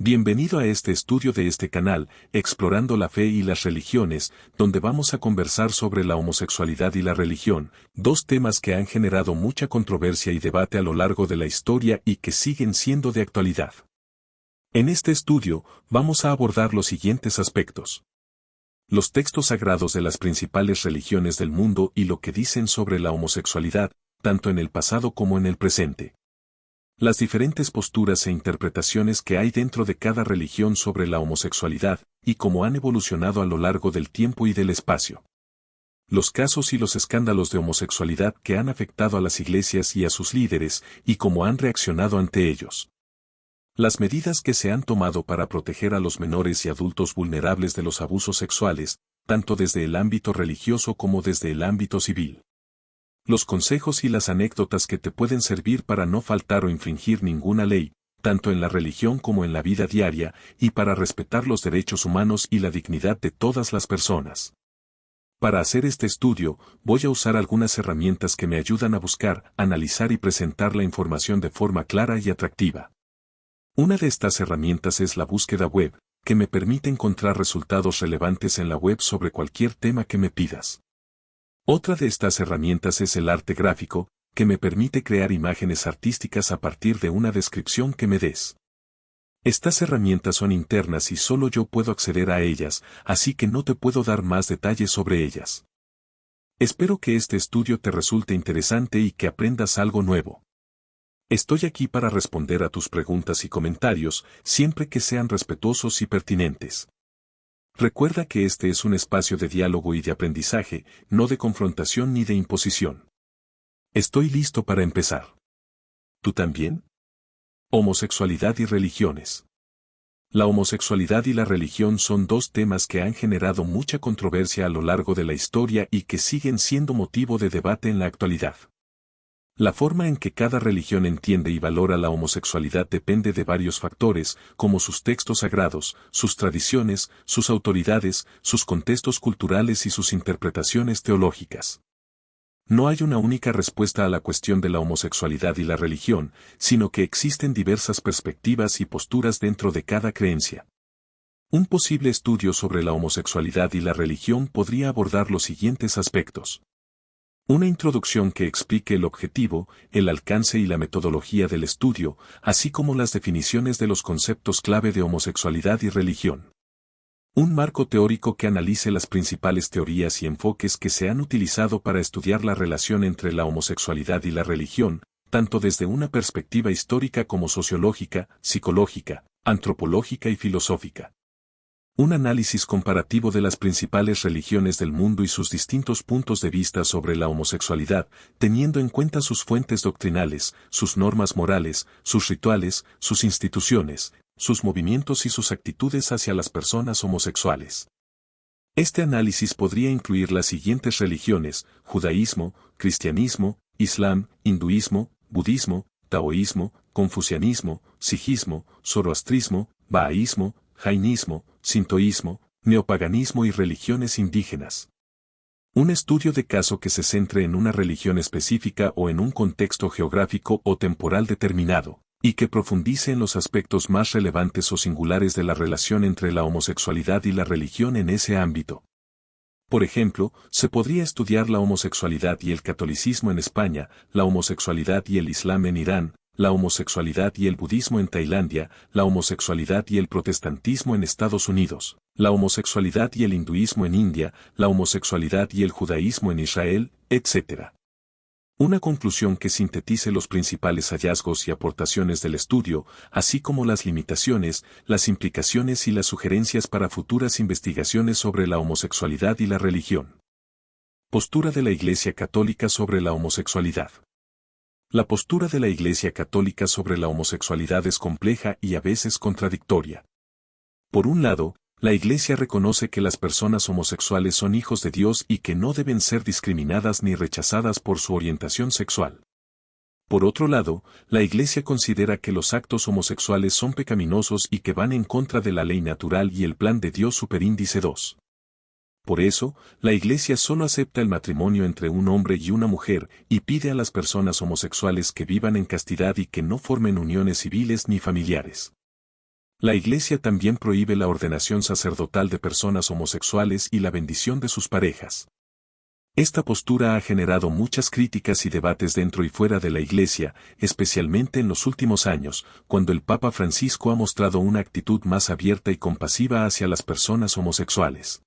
Bienvenido a este estudio de este canal, Explorando la Fe y las Religiones, donde vamos a conversar sobre la homosexualidad y la religión, dos temas que han generado mucha controversia y debate a lo largo de la historia y que siguen siendo de actualidad. En este estudio, vamos a abordar los siguientes aspectos. Los textos sagrados de las principales religiones del mundo y lo que dicen sobre la homosexualidad, tanto en el pasado como en el presente. Las diferentes posturas e interpretaciones que hay dentro de cada religión sobre la homosexualidad, y cómo han evolucionado a lo largo del tiempo y del espacio. Los casos y los escándalos de homosexualidad que han afectado a las iglesias y a sus líderes, y cómo han reaccionado ante ellos. Las medidas que se han tomado para proteger a los menores y adultos vulnerables de los abusos sexuales, tanto desde el ámbito religioso como desde el ámbito civil. Los consejos y las anécdotas que te pueden servir para no faltar o infringir ninguna ley, tanto en la religión como en la vida diaria, y para respetar los derechos humanos y la dignidad de todas las personas. Para hacer este estudio, voy a usar algunas herramientas que me ayudan a buscar, analizar y presentar la información de forma clara y atractiva. Una de estas herramientas es la búsqueda web, que me permite encontrar resultados relevantes en la web sobre cualquier tema que me pidas. Otra de estas herramientas es el arte gráfico, que me permite crear imágenes artísticas a partir de una descripción que me des. Estas herramientas son internas y solo yo puedo acceder a ellas, así que no te puedo dar más detalles sobre ellas. Espero que este estudio te resulte interesante y que aprendas algo nuevo. Estoy aquí para responder a tus preguntas y comentarios, siempre que sean respetuosos y pertinentes. Recuerda que este es un espacio de diálogo y de aprendizaje, no de confrontación ni de imposición. Estoy listo para empezar. ¿Tú también? Homosexualidad y religiones. La homosexualidad y la religión son dos temas que han generado mucha controversia a lo largo de la historia y que siguen siendo motivo de debate en la actualidad. La forma en que cada religión entiende y valora la homosexualidad depende de varios factores, como sus textos sagrados, sus tradiciones, sus autoridades, sus contextos culturales y sus interpretaciones teológicas. No hay una única respuesta a la cuestión de la homosexualidad y la religión, sino que existen diversas perspectivas y posturas dentro de cada creencia. Un posible estudio sobre la homosexualidad y la religión podría abordar los siguientes aspectos. Una introducción que explique el objetivo, el alcance y la metodología del estudio, así como las definiciones de los conceptos clave de homosexualidad y religión. Un marco teórico que analice las principales teorías y enfoques que se han utilizado para estudiar la relación entre la homosexualidad y la religión, tanto desde una perspectiva histórica como sociológica, psicológica, antropológica y filosófica. Un análisis comparativo de las principales religiones del mundo y sus distintos puntos de vista sobre la homosexualidad, teniendo en cuenta sus fuentes doctrinales, sus normas morales, sus rituales, sus instituciones, sus movimientos y sus actitudes hacia las personas homosexuales. Este análisis podría incluir las siguientes religiones: judaísmo, cristianismo, islam, hinduismo, budismo, taoísmo, confucianismo, sijismo, zoroastrismo, bahaísmo, jainismo, sintoísmo, neopaganismo y religiones indígenas. Un estudio de caso que se centre en una religión específica o en un contexto geográfico o temporal determinado, y que profundice en los aspectos más relevantes o singulares de la relación entre la homosexualidad y la religión en ese ámbito. Por ejemplo, se podría estudiar la homosexualidad y el catolicismo en España, la homosexualidad y el islam en Irán, la homosexualidad y el budismo en Tailandia, la homosexualidad y el protestantismo en Estados Unidos, la homosexualidad y el hinduismo en India, la homosexualidad y el judaísmo en Israel, etc. Una conclusión que sintetice los principales hallazgos y aportaciones del estudio, así como las limitaciones, las implicaciones y las sugerencias para futuras investigaciones sobre la homosexualidad y la religión. Postura de la Iglesia Católica sobre la homosexualidad. La postura de la Iglesia Católica sobre la homosexualidad es compleja y a veces contradictoria. Por un lado, la Iglesia reconoce que las personas homosexuales son hijos de Dios y que no deben ser discriminadas ni rechazadas por su orientación sexual. Por otro lado, la Iglesia considera que los actos homosexuales son pecaminosos y que van en contra de la ley natural y el plan de Dios superíndice 2. Por eso, la Iglesia solo acepta el matrimonio entre un hombre y una mujer y pide a las personas homosexuales que vivan en castidad y que no formen uniones civiles ni familiares. La Iglesia también prohíbe la ordenación sacerdotal de personas homosexuales y la bendición de sus parejas. Esta postura ha generado muchas críticas y debates dentro y fuera de la Iglesia, especialmente en los últimos años, cuando el Papa Francisco ha mostrado una actitud más abierta y compasiva hacia las personas homosexuales.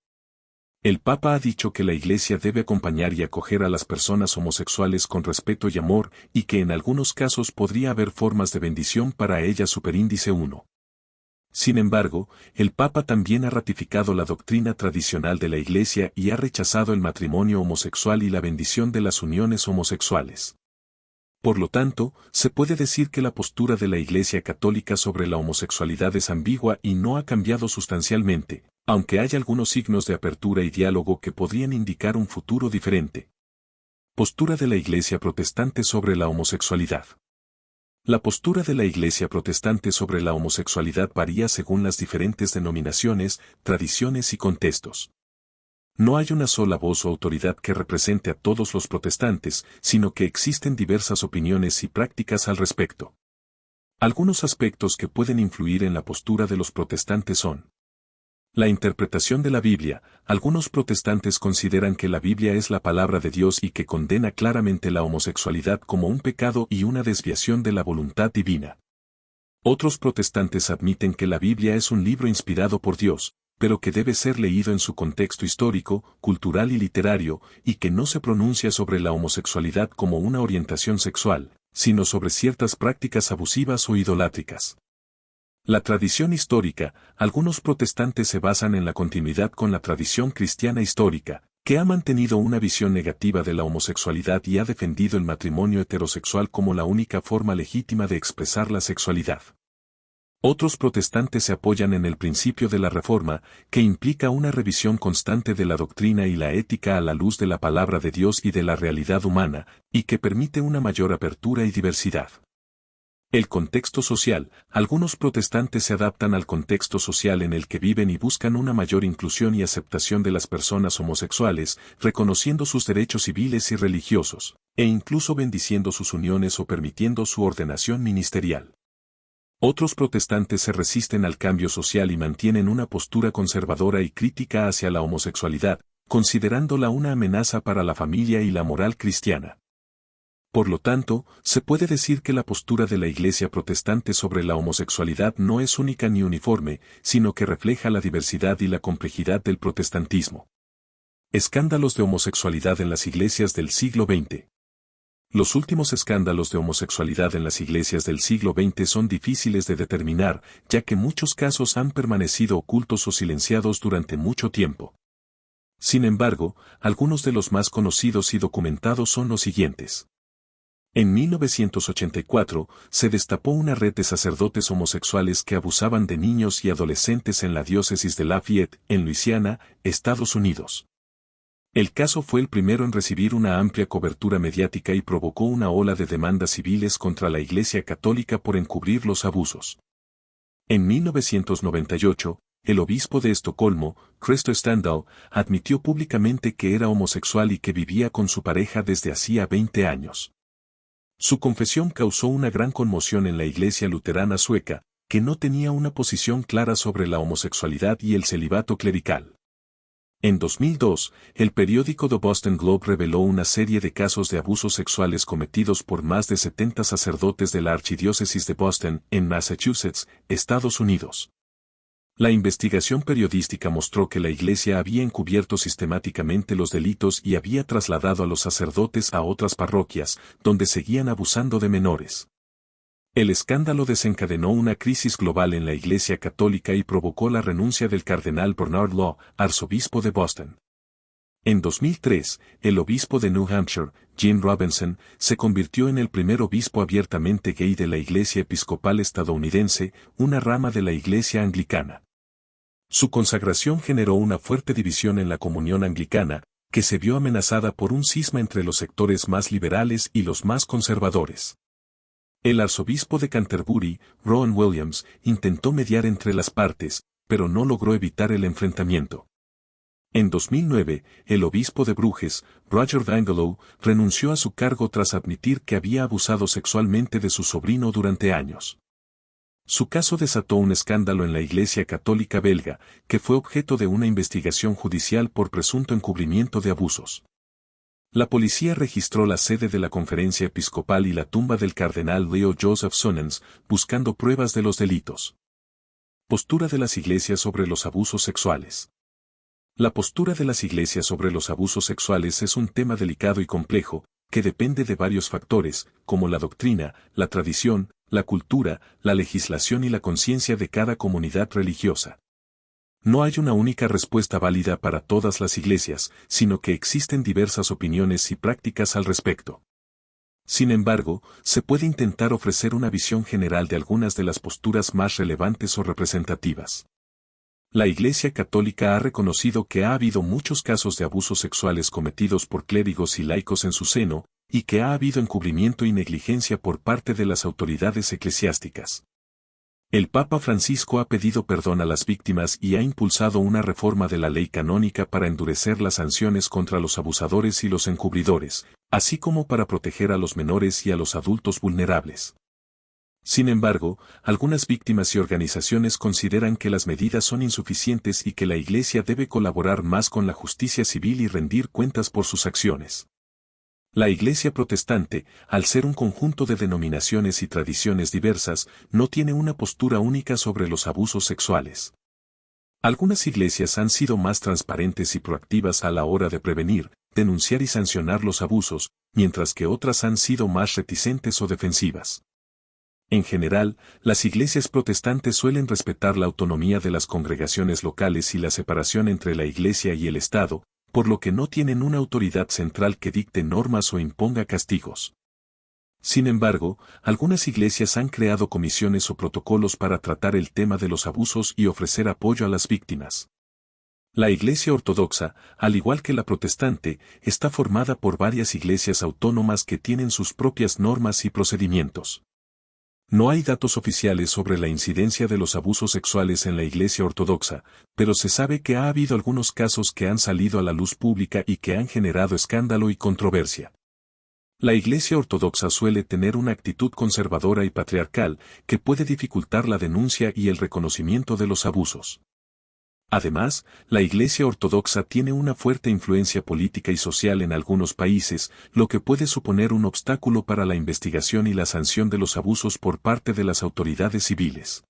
El Papa ha dicho que la Iglesia debe acompañar y acoger a las personas homosexuales con respeto y amor, y que en algunos casos podría haber formas de bendición para ellas. Superíndice 1. Sin embargo, el Papa también ha ratificado la doctrina tradicional de la Iglesia y ha rechazado el matrimonio homosexual y la bendición de las uniones homosexuales. Por lo tanto, se puede decir que la postura de la Iglesia Católica sobre la homosexualidad es ambigua y no ha cambiado sustancialmente, aunque hay algunos signos de apertura y diálogo que podrían indicar un futuro diferente. Postura de la Iglesia Protestante sobre la homosexualidad. La postura de la Iglesia Protestante sobre la homosexualidad varía según las diferentes denominaciones, tradiciones y contextos. No hay una sola voz o autoridad que represente a todos los protestantes, sino que existen diversas opiniones y prácticas al respecto. Algunos aspectos que pueden influir en la postura de los protestantes son: la interpretación de la Biblia. Algunos protestantes consideran que la Biblia es la palabra de Dios y que condena claramente la homosexualidad como un pecado y una desviación de la voluntad divina. Otros protestantes admiten que la Biblia es un libro inspirado por Dios, pero que debe ser leído en su contexto histórico, cultural y literario, y que no se pronuncia sobre la homosexualidad como una orientación sexual, sino sobre ciertas prácticas abusivas o idolátricas. La tradición histórica. Algunos protestantes se basan en la continuidad con la tradición cristiana histórica, que ha mantenido una visión negativa de la homosexualidad y ha defendido el matrimonio heterosexual como la única forma legítima de expresar la sexualidad. Otros protestantes se apoyan en el principio de la Reforma, que implica una revisión constante de la doctrina y la ética a la luz de la palabra de Dios y de la realidad humana, y que permite una mayor apertura y diversidad. El contexto social. Algunos protestantes se adaptan al contexto social en el que viven y buscan una mayor inclusión y aceptación de las personas homosexuales, reconociendo sus derechos civiles y religiosos, e incluso bendiciendo sus uniones o permitiendo su ordenación ministerial. Otros protestantes se resisten al cambio social y mantienen una postura conservadora y crítica hacia la homosexualidad, considerándola una amenaza para la familia y la moral cristiana. Por lo tanto, se puede decir que la postura de la Iglesia protestante sobre la homosexualidad no es única ni uniforme, sino que refleja la diversidad y la complejidad del protestantismo. Escándalos de homosexualidad en las iglesias del siglo XX. Los últimos escándalos de homosexualidad en las iglesias del siglo XX son difíciles de determinar, ya que muchos casos han permanecido ocultos o silenciados durante mucho tiempo. Sin embargo, algunos de los más conocidos y documentados son los siguientes. En 1984, se destapó una red de sacerdotes homosexuales que abusaban de niños y adolescentes en la diócesis de Lafayette, en Luisiana, Estados Unidos. El caso fue el primero en recibir una amplia cobertura mediática y provocó una ola de demandas civiles contra la Iglesia Católica por encubrir los abusos. En 1998, el obispo de Estocolmo, Kristo Standal, admitió públicamente que era homosexual y que vivía con su pareja desde hacía 20 años. Su confesión causó una gran conmoción en la Iglesia luterana sueca, que no tenía una posición clara sobre la homosexualidad y el celibato clerical. En 2002, el periódico The Boston Globe reveló una serie de casos de abusos sexuales cometidos por más de 70 sacerdotes de la Archidiócesis de Boston, en Massachusetts, Estados Unidos. La investigación periodística mostró que la Iglesia había encubierto sistemáticamente los delitos y había trasladado a los sacerdotes a otras parroquias, donde seguían abusando de menores. El escándalo desencadenó una crisis global en la Iglesia Católica y provocó la renuncia del cardenal Bernard Law, arzobispo de Boston. En 2003, el obispo de New Hampshire, Jim Robinson, se convirtió en el primer obispo abiertamente gay de la Iglesia Episcopal estadounidense, una rama de la Iglesia Anglicana. Su consagración generó una fuerte división en la comunión anglicana, que se vio amenazada por un cisma entre los sectores más liberales y los más conservadores. El arzobispo de Canterbury, Rowan Williams, intentó mediar entre las partes, pero no logró evitar el enfrentamiento. En 2009, el obispo de Bruges, Roger Vangelow, renunció a su cargo tras admitir que había abusado sexualmente de su sobrino durante años. Su caso desató un escándalo en la Iglesia Católica belga, que fue objeto de una investigación judicial por presunto encubrimiento de abusos. La policía registró la sede de la conferencia episcopal y la tumba del cardenal Leo Joseph Sonnens, buscando pruebas de los delitos. Postura de las iglesias sobre los abusos sexuales. La postura de las iglesias sobre los abusos sexuales es un tema delicado y complejo, que depende de varios factores, como la doctrina, la tradición, la cultura, la legislación y la conciencia de cada comunidad religiosa. No hay una única respuesta válida para todas las iglesias, sino que existen diversas opiniones y prácticas al respecto. Sin embargo, se puede intentar ofrecer una visión general de algunas de las posturas más relevantes o representativas. La Iglesia Católica ha reconocido que ha habido muchos casos de abusos sexuales cometidos por clérigos y laicos en su seno, y que ha habido encubrimiento y negligencia por parte de las autoridades eclesiásticas. El Papa Francisco ha pedido perdón a las víctimas y ha impulsado una reforma de la ley canónica para endurecer las sanciones contra los abusadores y los encubridores, así como para proteger a los menores y a los adultos vulnerables. Sin embargo, algunas víctimas y organizaciones consideran que las medidas son insuficientes y que la Iglesia debe colaborar más con la justicia civil y rendir cuentas por sus acciones. La Iglesia protestante, al ser un conjunto de denominaciones y tradiciones diversas, no tiene una postura única sobre los abusos sexuales. Algunas iglesias han sido más transparentes y proactivas a la hora de prevenir, denunciar y sancionar los abusos, mientras que otras han sido más reticentes o defensivas. En general, las iglesias protestantes suelen respetar la autonomía de las congregaciones locales y la separación entre la Iglesia y el Estado, por lo que no tienen una autoridad central que dicte normas o imponga castigos. Sin embargo, algunas iglesias han creado comisiones o protocolos para tratar el tema de los abusos y ofrecer apoyo a las víctimas. La Iglesia Ortodoxa, al igual que la protestante, está formada por varias iglesias autónomas que tienen sus propias normas y procedimientos. No hay datos oficiales sobre la incidencia de los abusos sexuales en la Iglesia Ortodoxa, pero se sabe que ha habido algunos casos que han salido a la luz pública y que han generado escándalo y controversia. La Iglesia Ortodoxa suele tener una actitud conservadora y patriarcal que puede dificultar la denuncia y el reconocimiento de los abusos. Además, la Iglesia Ortodoxa tiene una fuerte influencia política y social en algunos países, lo que puede suponer un obstáculo para la investigación y la sanción de los abusos por parte de las autoridades civiles.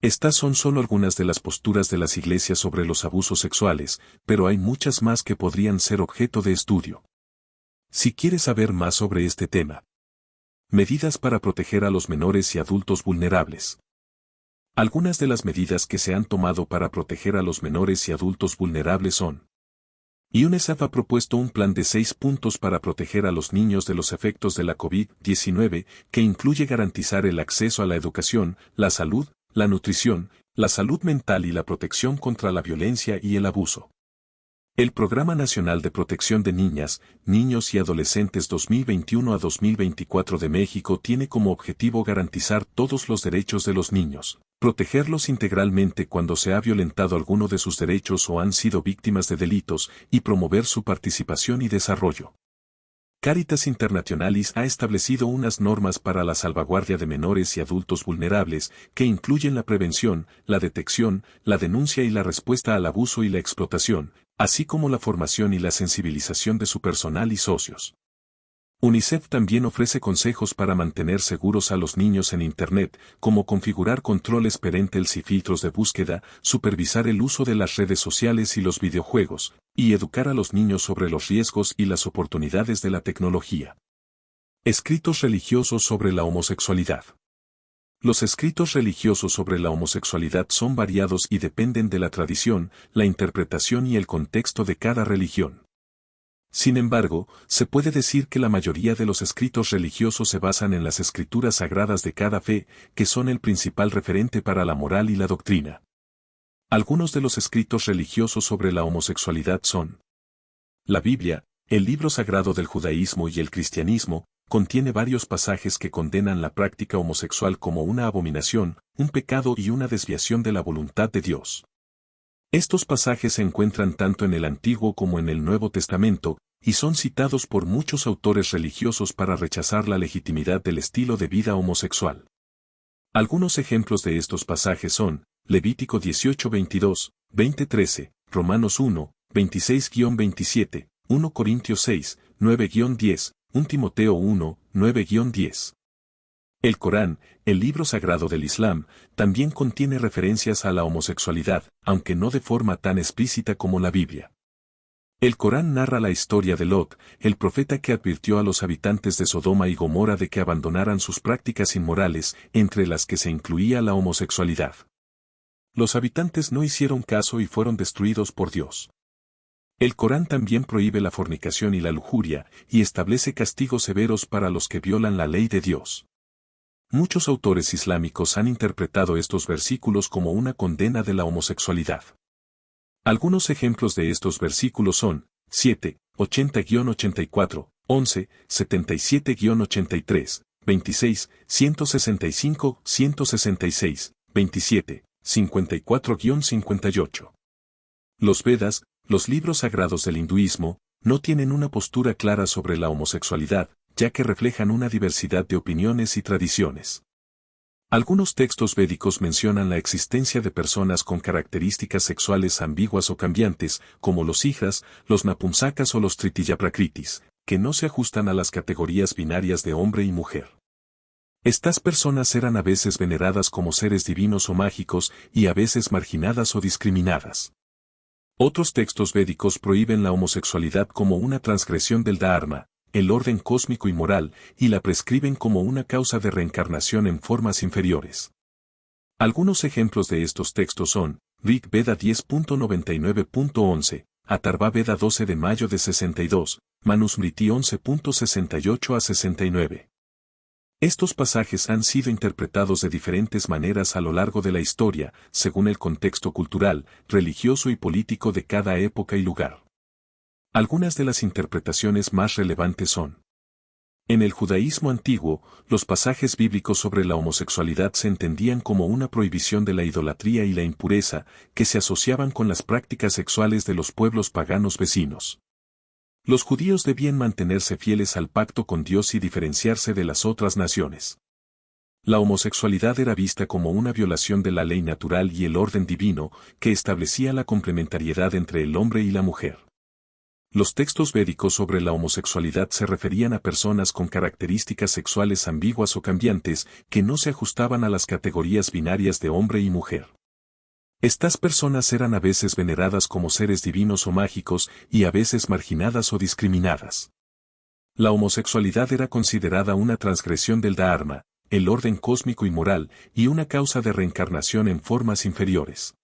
Estas son solo algunas de las posturas de las iglesias sobre los abusos sexuales, pero hay muchas más que podrían ser objeto de estudio. Si quieres saber más sobre este tema. Medidas para proteger a los menores y adultos vulnerables. Algunas de las medidas que se han tomado para proteger a los menores y adultos vulnerables son: UNICEF ha propuesto un plan de 6 puntos para proteger a los niños de los efectos de la COVID-19, que incluye garantizar el acceso a la educación, la salud, la nutrición, la salud mental y la protección contra la violencia y el abuso. El Programa Nacional de Protección de Niñas, Niños y Adolescentes 2021 a 2024 de México tiene como objetivo garantizar todos los derechos de los niños, protegerlos integralmente cuando se ha violentado alguno de sus derechos o han sido víctimas de delitos, y promover su participación y desarrollo. Caritas Internationalis ha establecido unas normas para la salvaguardia de menores y adultos vulnerables, que incluyen la prevención, la detección, la denuncia y la respuesta al abuso y la explotación, así como la formación y la sensibilización de su personal y socios. UNICEF también ofrece consejos para mantener seguros a los niños en Internet, como configurar controles parentales y filtros de búsqueda, supervisar el uso de las redes sociales y los videojuegos, y educar a los niños sobre los riesgos y las oportunidades de la tecnología. Escritos religiosos sobre la homosexualidad. Los escritos religiosos sobre la homosexualidad son variados y dependen de la tradición, la interpretación y el contexto de cada religión. Sin embargo, se puede decir que la mayoría de los escritos religiosos se basan en las escrituras sagradas de cada fe, que son el principal referente para la moral y la doctrina. Algunos de los escritos religiosos sobre la homosexualidad son: la Biblia, el libro sagrado del judaísmo y el cristianismo, contiene varios pasajes que condenan la práctica homosexual como una abominación, un pecado y una desviación de la voluntad de Dios. Estos pasajes se encuentran tanto en el Antiguo como en el Nuevo Testamento, y son citados por muchos autores religiosos para rechazar la legitimidad del estilo de vida homosexual. Algunos ejemplos de estos pasajes son Levítico 18:22, 20:13, Romanos 1, 26-27, 1 Corintios 6, 9-10, 1 Timoteo 1, 9-10. El Corán, el libro sagrado del Islam, también contiene referencias a la homosexualidad, aunque no de forma tan explícita como la Biblia. El Corán narra la historia de Lot, el profeta que advirtió a los habitantes de Sodoma y Gomorra de que abandonaran sus prácticas inmorales, entre las que se incluía la homosexualidad. Los habitantes no hicieron caso y fueron destruidos por Dios. El Corán también prohíbe la fornicación y la lujuria, y establece castigos severos para los que violan la ley de Dios. Muchos autores islámicos han interpretado estos versículos como una condena de la homosexualidad. Algunos ejemplos de estos versículos son 7, 80-84, 11, 77-83, 26, 165, 166, 27, 54-58. Los Vedas, los libros sagrados del hinduismo, no tienen una postura clara sobre la homosexualidad, ya que reflejan una diversidad de opiniones y tradiciones. Algunos textos védicos mencionan la existencia de personas con características sexuales ambiguas o cambiantes, como los hijas, los napumsakas o los tritiyaprakritis, que no se ajustan a las categorías binarias de hombre y mujer. Estas personas eran a veces veneradas como seres divinos o mágicos y a veces marginadas o discriminadas. Otros textos védicos prohíben la homosexualidad como una transgresión del Dharma, el orden cósmico y moral, y la prescriben como una causa de reencarnación en formas inferiores. Algunos ejemplos de estos textos son Rig Veda 10.99.11, Atharva Veda 12 de mayo de 62, Manusmriti 11.68 a 69. Estos pasajes han sido interpretados de diferentes maneras a lo largo de la historia, según el contexto cultural, religioso y político de cada época y lugar. Algunas de las interpretaciones más relevantes son: en el judaísmo antiguo, los pasajes bíblicos sobre la homosexualidad se entendían como una prohibición de la idolatría y la impureza, que se asociaban con las prácticas sexuales de los pueblos paganos vecinos. Los judíos debían mantenerse fieles al pacto con Dios y diferenciarse de las otras naciones. La homosexualidad era vista como una violación de la ley natural y el orden divino, que establecía la complementariedad entre el hombre y la mujer. Los textos védicos sobre la homosexualidad se referían a personas con características sexuales ambiguas o cambiantes que no se ajustaban a las categorías binarias de hombre y mujer. Estas personas eran a veces veneradas como seres divinos o mágicos y a veces marginadas o discriminadas. La homosexualidad era considerada una transgresión del Dharma, el orden cósmico y moral, y una causa de reencarnación en formas inferiores.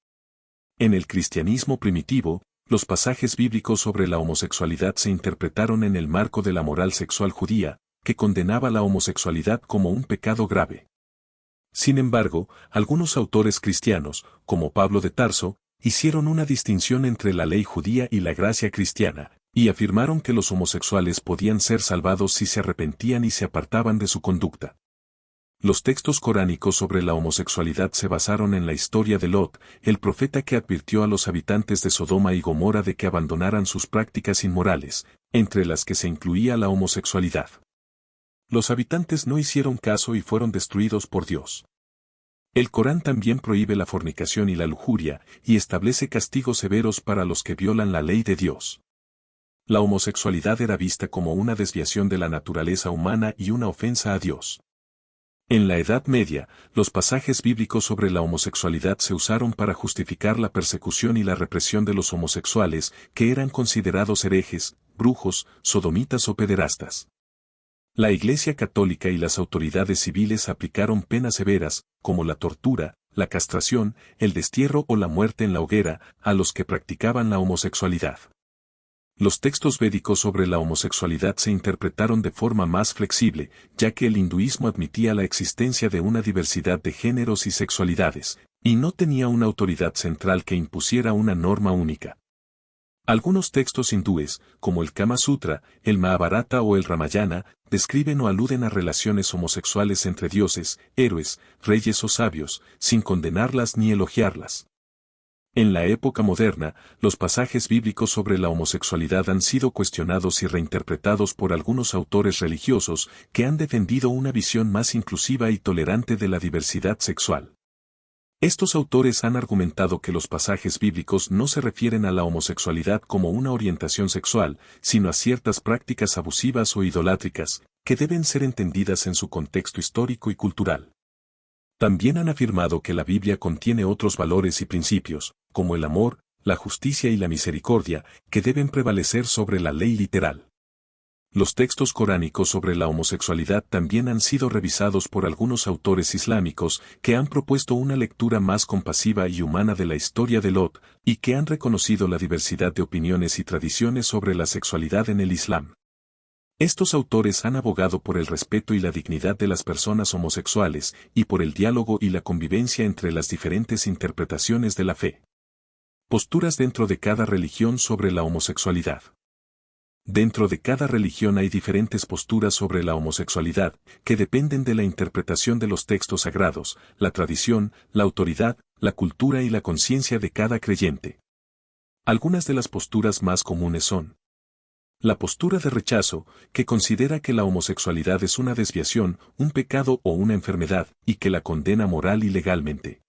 En el cristianismo primitivo, los pasajes bíblicos sobre la homosexualidad se interpretaron en el marco de la moral sexual judía, que condenaba la homosexualidad como un pecado grave. Sin embargo, algunos autores cristianos, como Pablo de Tarso, hicieron una distinción entre la ley judía y la gracia cristiana, y afirmaron que los homosexuales podían ser salvados si se arrepentían y se apartaban de su conducta. Los textos coránicos sobre la homosexualidad se basaron en la historia de Lot, el profeta que advirtió a los habitantes de Sodoma y Gomorra de que abandonaran sus prácticas inmorales, entre las que se incluía la homosexualidad. Los habitantes no hicieron caso y fueron destruidos por Dios. El Corán también prohíbe la fornicación y la lujuria, y establece castigos severos para los que violan la ley de Dios. La homosexualidad era vista como una desviación de la naturaleza humana y una ofensa a Dios. En la Edad Media, los pasajes bíblicos sobre la homosexualidad se usaron para justificar la persecución y la represión de los homosexuales, que eran considerados herejes, brujos, sodomitas o pederastas. La Iglesia Católica y las autoridades civiles aplicaron penas severas, como la tortura, la castración, el destierro o la muerte en la hoguera, a los que practicaban la homosexualidad. Los textos védicos sobre la homosexualidad se interpretaron de forma más flexible, ya que el hinduismo admitía la existencia de una diversidad de géneros y sexualidades, y no tenía una autoridad central que impusiera una norma única. Algunos textos hindúes, como el Kama Sutra, el Mahabharata o el Ramayana, describen o aluden a relaciones homosexuales entre dioses, héroes, reyes o sabios, sin condenarlas ni elogiarlas. En la época moderna, los pasajes bíblicos sobre la homosexualidad han sido cuestionados y reinterpretados por algunos autores religiosos que han defendido una visión más inclusiva y tolerante de la diversidad sexual. Estos autores han argumentado que los pasajes bíblicos no se refieren a la homosexualidad como una orientación sexual, sino a ciertas prácticas abusivas o idolátricas, que deben ser entendidas en su contexto histórico y cultural. También han afirmado que la Biblia contiene otros valores y principios, como el amor, la justicia y la misericordia, que deben prevalecer sobre la ley literal. Los textos coránicos sobre la homosexualidad también han sido revisados por algunos autores islámicos que han propuesto una lectura más compasiva y humana de la historia de Lot, y que han reconocido la diversidad de opiniones y tradiciones sobre la sexualidad en el Islam. Estos autores han abogado por el respeto y la dignidad de las personas homosexuales, y por el diálogo y la convivencia entre las diferentes interpretaciones de la fe. Posturas dentro de cada religión sobre la homosexualidad. Dentro de cada religión hay diferentes posturas sobre la homosexualidad, que dependen de la interpretación de los textos sagrados, la tradición, la autoridad, la cultura y la conciencia de cada creyente. Algunas de las posturas más comunes son: la postura de rechazo, que considera que la homosexualidad es una desviación, un pecado o una enfermedad, y que la condena moral y legalmente.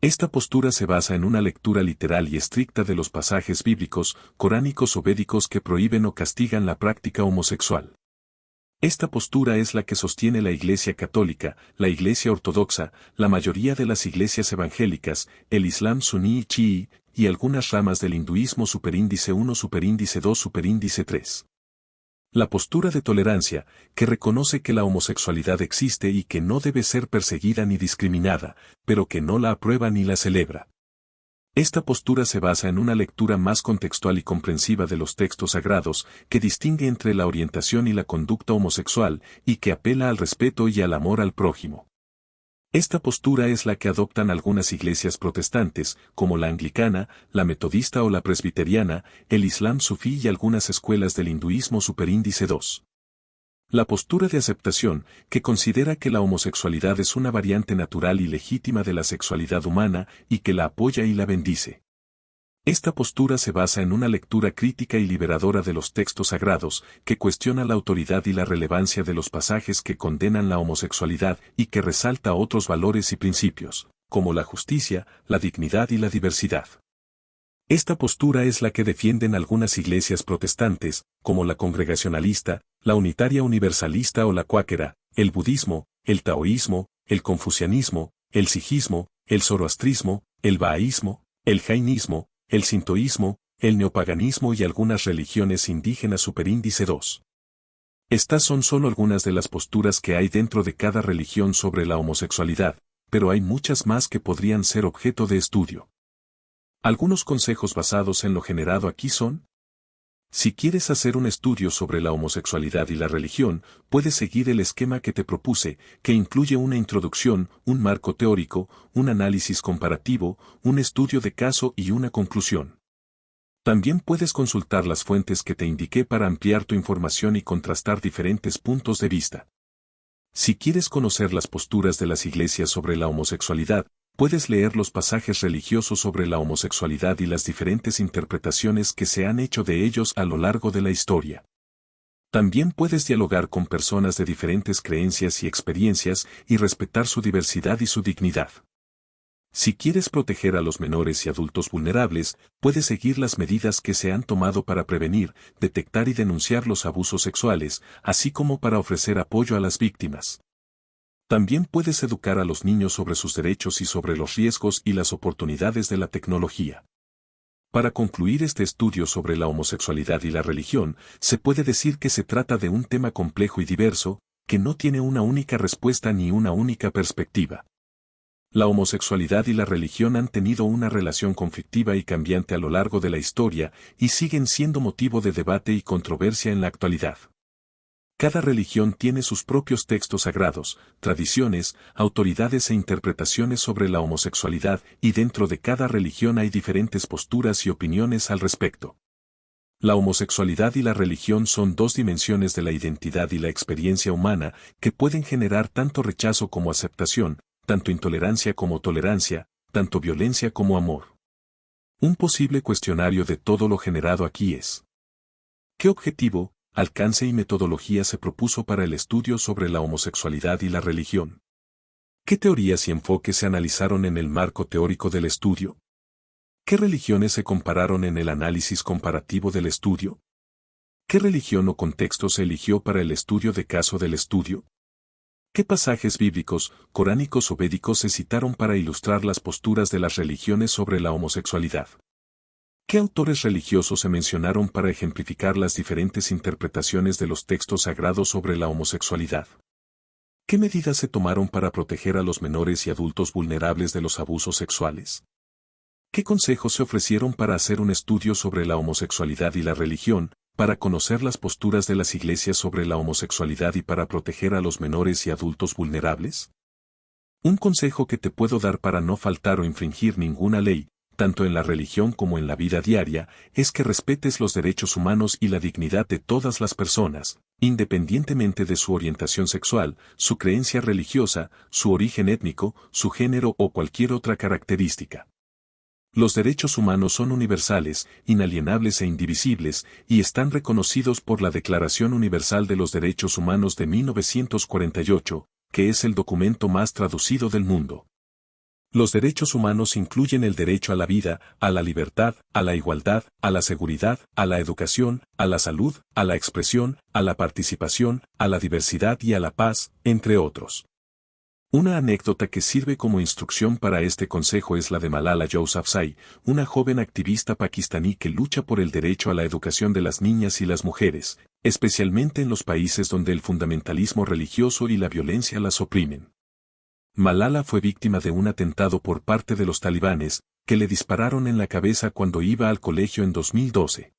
Esta postura se basa en una lectura literal y estricta de los pasajes bíblicos, coránicos o védicos que prohíben o castigan la práctica homosexual. Esta postura es la que sostiene la Iglesia Católica, la Iglesia Ortodoxa, la mayoría de las iglesias evangélicas, el Islam suní y chií, y algunas ramas del hinduismo superíndice 1, superíndice 2, superíndice 3. La postura de tolerancia, que reconoce que la homosexualidad existe y que no debe ser perseguida ni discriminada, pero que no la aprueba ni la celebra. Esta postura se basa en una lectura más contextual y comprensiva de los textos sagrados, que distingue entre la orientación y la conducta homosexual, y que apela al respeto y al amor al prójimo. Esta postura es la que adoptan algunas iglesias protestantes, como la anglicana, la metodista o la presbiteriana, el islam sufí y algunas escuelas del hinduismo superíndice 2. La postura de aceptación, que considera que la homosexualidad es una variante natural y legítima de la sexualidad humana, y que la apoya y la bendice. Esta postura se basa en una lectura crítica y liberadora de los textos sagrados, que cuestiona la autoridad y la relevancia de los pasajes que condenan la homosexualidad y que resalta otros valores y principios, como la justicia, la dignidad y la diversidad. Esta postura es la que defienden algunas iglesias protestantes, como la congregacionalista, la unitaria universalista o la cuáquera, el budismo, el taoísmo, el confucianismo, el sijismo, el zoroastrismo, el bahaísmo, el jainismo, el sintoísmo, el neopaganismo y algunas religiones indígenas superíndice 2. Estas son solo algunas de las posturas que hay dentro de cada religión sobre la homosexualidad, pero hay muchas más que podrían ser objeto de estudio. Algunos consejos basados en lo generado aquí son: si quieres hacer un estudio sobre la homosexualidad y la religión, puedes seguir el esquema que te propuse, que incluye una introducción, un marco teórico, un análisis comparativo, un estudio de caso y una conclusión. También puedes consultar las fuentes que te indiqué para ampliar tu información y contrastar diferentes puntos de vista. Si quieres conocer las posturas de las iglesias sobre la homosexualidad, puedes leer los pasajes religiosos sobre la homosexualidad y las diferentes interpretaciones que se han hecho de ellos a lo largo de la historia. También puedes dialogar con personas de diferentes creencias y experiencias y respetar su diversidad y su dignidad. Si quieres proteger a los menores y adultos vulnerables, puedes seguir las medidas que se han tomado para prevenir, detectar y denunciar los abusos sexuales, así como para ofrecer apoyo a las víctimas. También puedes educar a los niños sobre sus derechos y sobre los riesgos y las oportunidades de la tecnología. Para concluir este estudio sobre la homosexualidad y la religión, se puede decir que se trata de un tema complejo y diverso, que no tiene una única respuesta ni una única perspectiva. La homosexualidad y la religión han tenido una relación conflictiva y cambiante a lo largo de la historia, y siguen siendo motivo de debate y controversia en la actualidad. Cada religión tiene sus propios textos sagrados, tradiciones, autoridades e interpretaciones sobre la homosexualidad, y dentro de cada religión hay diferentes posturas y opiniones al respecto. La homosexualidad y la religión son dos dimensiones de la identidad y la experiencia humana que pueden generar tanto rechazo como aceptación, tanto intolerancia como tolerancia, tanto violencia como amor. Un posible cuestionario de todo lo generado aquí es: ¿qué objetivo, alcance y metodología se propuso para el estudio sobre la homosexualidad y la religión? ¿Qué teorías y enfoques se analizaron en el marco teórico del estudio? ¿Qué religiones se compararon en el análisis comparativo del estudio? ¿Qué religión o contexto se eligió para el estudio de caso del estudio? ¿Qué pasajes bíblicos, coránicos o védicos se citaron para ilustrar las posturas de las religiones sobre la homosexualidad? ¿Qué autores religiosos se mencionaron para ejemplificar las diferentes interpretaciones de los textos sagrados sobre la homosexualidad? ¿Qué medidas se tomaron para proteger a los menores y adultos vulnerables de los abusos sexuales? ¿Qué consejos se ofrecieron para hacer un estudio sobre la homosexualidad y la religión, para conocer las posturas de las iglesias sobre la homosexualidad y para proteger a los menores y adultos vulnerables? Un consejo que te puedo dar para no faltar o infringir ninguna ley, tanto en la religión como en la vida diaria, es que respetes los derechos humanos y la dignidad de todas las personas, independientemente de su orientación sexual, su creencia religiosa, su origen étnico, su género o cualquier otra característica. Los derechos humanos son universales, inalienables e indivisibles, y están reconocidos por la Declaración Universal de los Derechos Humanos de 1948, que es el documento más traducido del mundo. Los derechos humanos incluyen el derecho a la vida, a la libertad, a la igualdad, a la seguridad, a la educación, a la salud, a la expresión, a la participación, a la diversidad y a la paz, entre otros. Una anécdota que sirve como instrucción para este consejo es la de Malala Yousafzai, una joven activista pakistaní que lucha por el derecho a la educación de las niñas y las mujeres, especialmente en los países donde el fundamentalismo religioso y la violencia las oprimen. Malala fue víctima de un atentado por parte de los talibanes, que le dispararon en la cabeza cuando iba al colegio en 2012.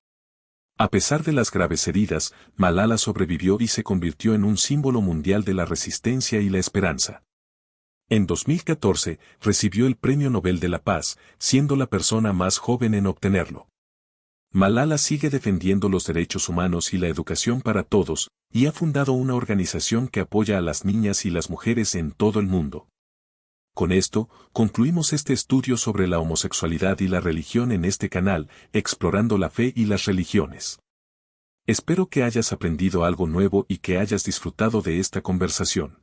A pesar de las graves heridas, Malala sobrevivió y se convirtió en un símbolo mundial de la resistencia y la esperanza. En 2014, recibió el Premio Nobel de la Paz, siendo la persona más joven en obtenerlo. Malala sigue defendiendo los derechos humanos y la educación para todos, y ha fundado una organización que apoya a las niñas y las mujeres en todo el mundo. Con esto, concluimos este estudio sobre la homosexualidad y la religión en este canal, explorando la fe y las religiones. Espero que hayas aprendido algo nuevo y que hayas disfrutado de esta conversación.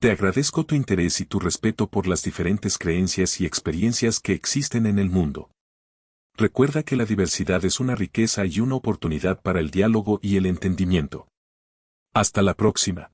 Te agradezco tu interés y tu respeto por las diferentes creencias y experiencias que existen en el mundo. Recuerda que la diversidad es una riqueza y una oportunidad para el diálogo y el entendimiento. Hasta la próxima.